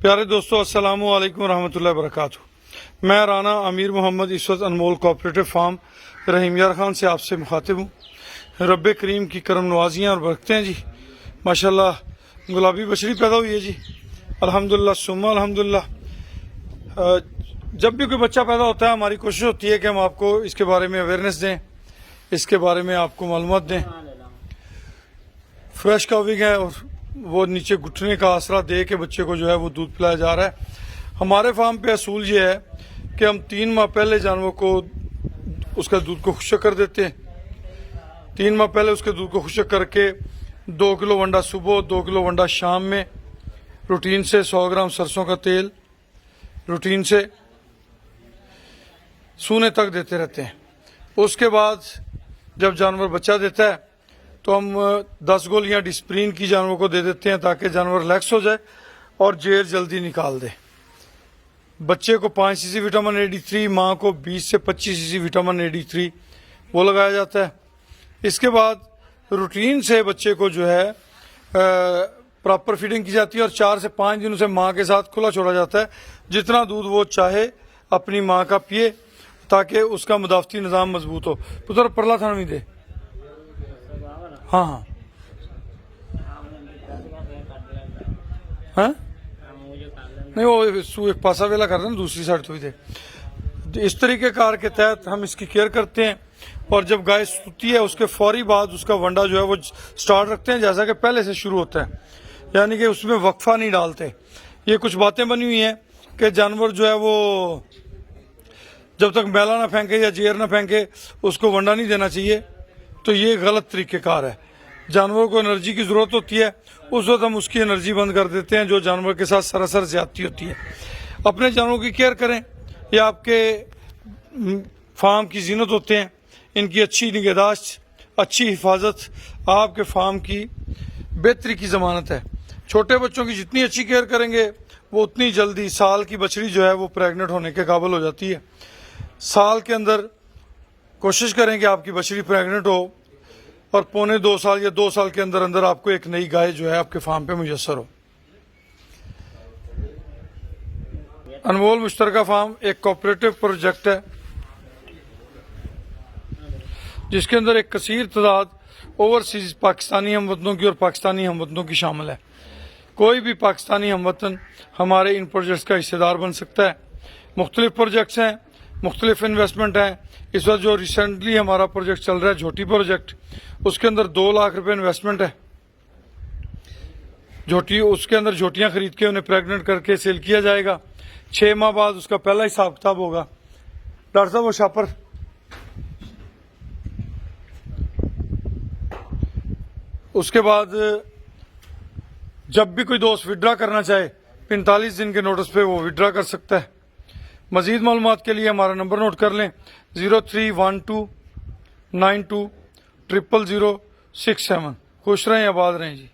प्यारे दोस्तों, अस्सलामु अलैकुम रहमतुल्लाहि वबरकातुहू। मैं राना अमीर मोहम्मद इस वक्त अनमोल कोऑपरेटिव फार्म रहीम यार खान से आपसे मुखातिब हूँ। रब्बे करीम की करम नवाजियाँ और बरकतें हैं जी। माशाल्लाह गुलाबी बछड़ी पैदा हुई है जी, अल्हम्दुलिल्लाह सुम्मा अल्हम्दुलिल्लाह। जब भी कोई बच्चा पैदा होता है हमारी कोशिश होती है कि हम आपको इसके बारे में अवेयरनेस दें, इसके बारे में आपको मालूमात दें। फ्रेश काविंग है और वो नीचे घुटने का आसरा दे के बच्चे को जो है वो दूध पिलाया जा रहा है। हमारे फार्म पे असूल ये है कि हम 3 माह पहले जानवर को उसका दूध को खुशक कर देते हैं। 3 माह पहले उसके दूध को खुशक करके 2 किलो वंडा सुबह, 2 किलो वंडा शाम में रूटीन से 100 ग्राम सरसों का तेल रूटीन से सूने तक देते रहते हैं। उसके बाद जब जानवर बच्चा देता है तो हम 10 गोलियां डिस्प्रीन की जानवर को दे देते हैं ताकि जानवर रिलैक्स हो जाए और जेर जल्दी निकाल दे। बच्चे को 5 सीसी विटामिन AD3, माँ को 20 से 25 सीसी विटामिन AD3 वो लगाया जाता है। इसके बाद रूटीन से बच्चे को जो है प्रॉपर फीडिंग की जाती है और 4 से 5 दिन उसे माँ के साथ खुला छोड़ा जाता है। जितना दूध वो चाहे अपनी माँ का पिए ताकि उसका मुदाफ़ती निज़ाम मजबूत हो। पुत्र परला थाना भी दे। हाँ हाँ हाँ नहीं, वो एक पासा वेला कर देना, दूसरी साइड तो भी दे। इस तरीके कार के तहत हम इसकी केयर करते हैं और जब गाय सूती है उसके फौरी बाद उसका वंडा जो है वो स्टार्ट रखते हैं जैसा कि पहले से शुरू होता है, यानी कि उसमें वक्फा नहीं डालते। ये कुछ बातें बनी हुई हैं कि जानवर जो है वो जब तक मैला ना फेंके या जेर ना फेंके उसको वंडा नहीं देना चाहिए, तो ये गलत तरीक़ेकार है। जानवर को एनर्जी की ज़रूरत होती है, उस वक्त हम उसकी एनर्जी बंद कर देते हैं जो जानवर के साथ सरासर ज़्यादती होती है। अपने जानवरों की केयर करें, ये आपके फार्म की जीनत होते हैं। इनकी अच्छी निगहदाश्त, अच्छी हिफाजत आपके फार्म की बेहतरी की ज़मानत है। छोटे बच्चों की जितनी अच्छी केयर करेंगे वो उतनी जल्दी साल की बछड़ी जो है वो प्रेग्नेंट होने के काबिल हो जाती है। साल के अंदर कोशिश करें कि आपकी बछड़ी प्रेग्नेंट हो और 1.25 साल या 2 साल के अंदर अंदर आपको एक नई गाय जो है आपके फार्म पे मुयस्सर हो। अनमोल मुश्तरका फार्म एक कोऑपरेटिव प्रोजेक्ट है जिसके अंदर एक कसीर तादाद ओवरसीज पाकिस्तानी हमवतनों की और पाकिस्तानी हमवतनों की शामिल है। कोई भी पाकिस्तानी हमवतन हमारे इन प्रोजेक्ट्स का हिस्सेदार बन सकता है। मुख्तलिफ प्रोजेक्ट्स हैं, मुख्तलिफ इन्वेस्टमेंट हैं। इस वक्त जो रिसेंटली हमारा प्रोजेक्ट चल रहा है झोटी प्रोजेक्ट, उसके अंदर 2 लाख रुपए इन्वेस्टमेंट है। झोटी, उसके अंदर झोटियां खरीद के उन्हें प्रेग्नेंट करके सेल किया जाएगा। 6 माह बाद उसका पहला हिसाब किताब होगा। डॉक्टर साहब वो शापर उसके बाद जब भी कोई दोस्त विड्रा करना चाहे 45 दिन के नोटिस पे वो विड्रा कर सकता है। मजीद मालूमात के लिए हमारा नंबर नोट कर लें 031292000067। खुश रहें, आबाद रहें जी।